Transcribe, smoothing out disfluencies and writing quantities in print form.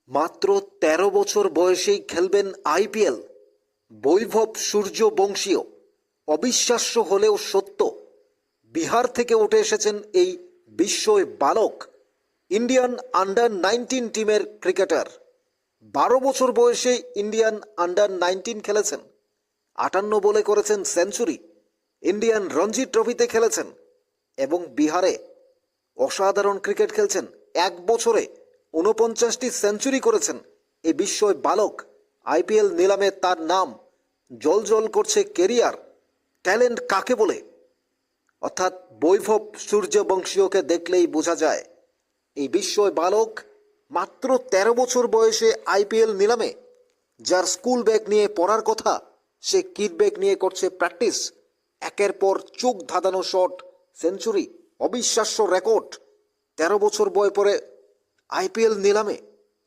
মাত্র ১৩ বছর বয়সেই খেলবেন আইপিএল। বৈভব সূর্যবংশীয়। অবিশ্বাস্য হলেও সত্য, বিহার থেকে উঠে এসেছেন এই বিস্ময় বালক। ইন্ডিয়ান আন্ডার-19 টিমের ক্রিকেটার। ১২ বছর বয়সে ইন্ডিয়ান আন্ডার-19 খেলেছেন। ৫৮ বলে করেছেন সেঞ্চুরি। ইন্ডিয়ান রঞ্জি ট্রফিতে খেলেছেন এবং বিহারে অসাধারণ ক্রিকেট খেলছেন। এক বছরে ৪৯টি সেঞ্চুরি করেছেন এই বিস্ময় বালক। আইপিএল নিলামে তার নাম জ্বলজ্বল করছে। কেরিয়ার ট্যালেন্ট কাকে বলে, অর্থাৎ বৈভব সূর্যবংশীয়কে দেখলেই বোঝা যায় এই বিস্ময় বালক মাত্র ১৩ বছর বয়সে আইপিএল নিলামে। যার স্কুল ব্যাগ নিয়ে পড়ার কথা, সে কিট ব্যাগ নিয়ে করছে প্র্যাকটিস। একের পর চোখ ধাঁধানো শট, সেঞ্চুরি, অবিশ্বাস্য রেকর্ড। ১৩ বছর বয় পরে আইপিএল নিলামে